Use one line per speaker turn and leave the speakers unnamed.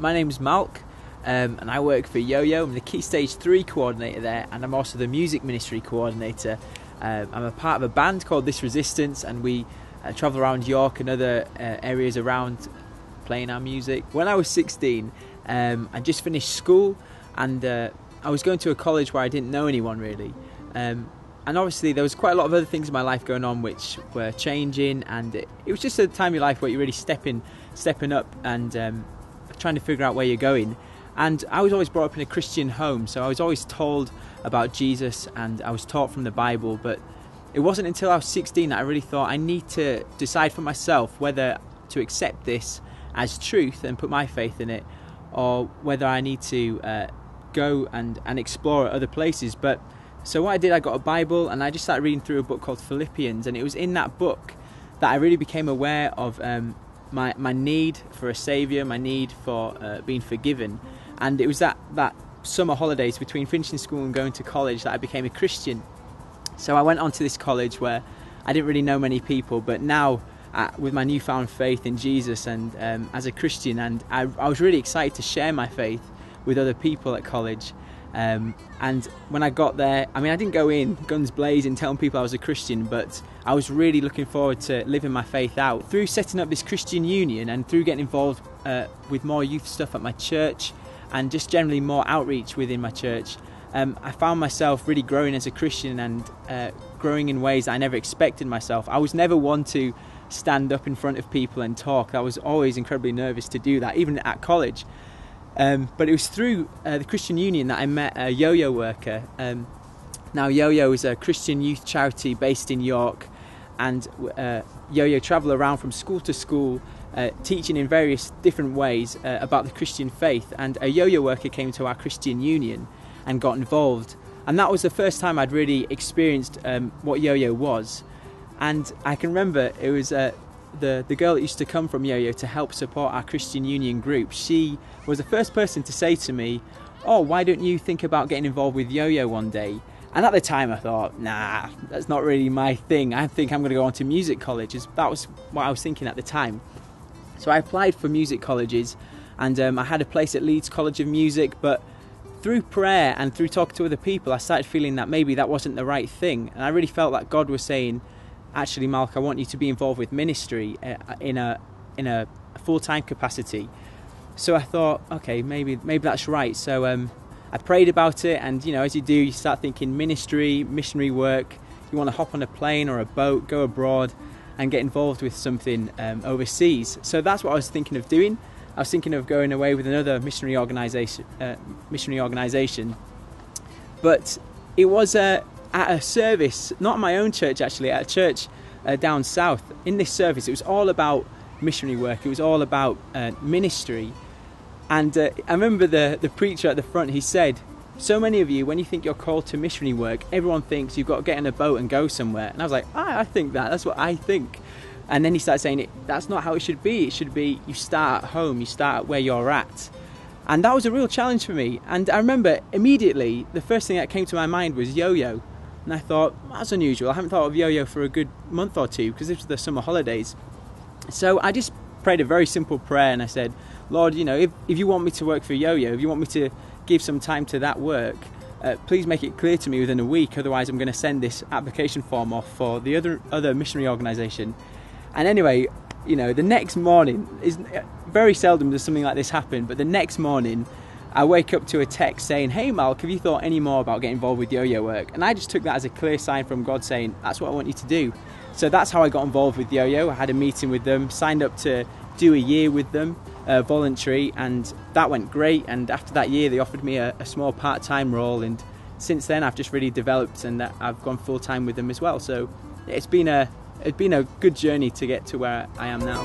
My name's Malc, and I work for YoYo. I'm the Key Stage 3 coordinator there, and I'm also the music ministry coordinator. I'm a part of a band called This Resistance, and we travel around York and other areas around playing our music. When I was 16, I just finished school, and I was going to a college where I didn't know anyone really. And obviously there was quite a lot of other things in my life going on which were changing, and it was just a time in your life where you're really stepping up and trying to figure out where you're going. And I was always brought up in a Christian home, so I was always told about Jesus and I was taught from the Bible, but it wasn't until I was 16 that I really thought I need to decide for myself whether to accept this as truth and put my faith in it, or whether I need to go and explore other places. But so what I did, I got a Bible and I just started reading through a book called Philippians, and it was in that book that I really became aware of my need for a saviour, my need for being forgiven. And it was that summer holidays between finishing school and going to college that I became a Christian. So I went on to this college where I didn't really know many people, but now with my newfound faith in Jesus and as a Christian, and I was really excited to share my faith with other people at college. And when I got there, I mean, I didn't go in guns blazing telling people I was a Christian, but I was really looking forward to living my faith out through setting up this Christian union and through getting involved with more youth stuff at my church and just generally more outreach within my church. I found myself really growing as a Christian and growing in ways that I never expected myself. I was never one to stand up in front of people and talk. I was always incredibly nervous to do that, even at college. But it was through the Christian Union that I met a YoYo worker. Now YoYo is a Christian youth charity based in York, and YoYo travel around from school to school teaching in various different ways about the Christian faith. And a YoYo worker came to our Christian Union and got involved, and that was the first time I'd really experienced what YoYo was. And I can remember it was the girl that used to come from YoYo to help support our Christian Union group. She was the first person to say to me, "Oh, why don't you think about getting involved with YoYo one day?" And at the time I thought, nah, that's not really my thing. I think I'm going to go on to music colleges. That was what I was thinking at the time. So I applied for music colleges, and I had a place at Leeds College of Music, but through prayer and through talking to other people, I started feeling that maybe that wasn't the right thing. And I really felt that God was saying, actually, Malc, I want you to be involved with ministry in a full-time capacity. So I thought, okay, maybe that's right. So I prayed about it, and as you do, you start thinking ministry, missionary work. You want to hop on a plane or a boat, go abroad, and get involved with something overseas. So that's what I was thinking of doing. I was thinking of going away with another missionary organisation. But it was at a service, not my own church actually, at a church down south. In this service, it was all about missionary work. It was all about ministry. And I remember the preacher at the front, he said, "So many of you, when you think you're called to missionary work, everyone thinks you've got to get in a boat and go somewhere." And I was like, I think that's what I think. And then he started saying, that's not how it should be. It should be you start at home, you start where you're at. And that was a real challenge for me. And I remember immediately, the first thing that came to my mind was YoYo. And I thought, that's unusual. I haven't thought of YoYo for a good month or two because this was the summer holidays. So I just prayed a very simple prayer, and I said, Lord, if you want me to work for YoYo, if you want me to give some time to that work, please make it clear to me within a week. Otherwise, I'm going to send this application form off for the other missionary organisation. And anyway, the next morning, is very seldom does something like this happen, but the next morning I wake up to a text saying, "Hey Malc, have you thought any more about getting involved with YoYo work?" And I just took that as a clear sign from God saying, that's what I want you to do. So that's how I got involved with YoYo. I had a meeting with them, signed up to do a year with them, voluntary, and that went great. And after that year, they offered me a small part-time role, and since then I've just really developed, and I've gone full-time with them as well. So it's been a good journey to get to where I am now.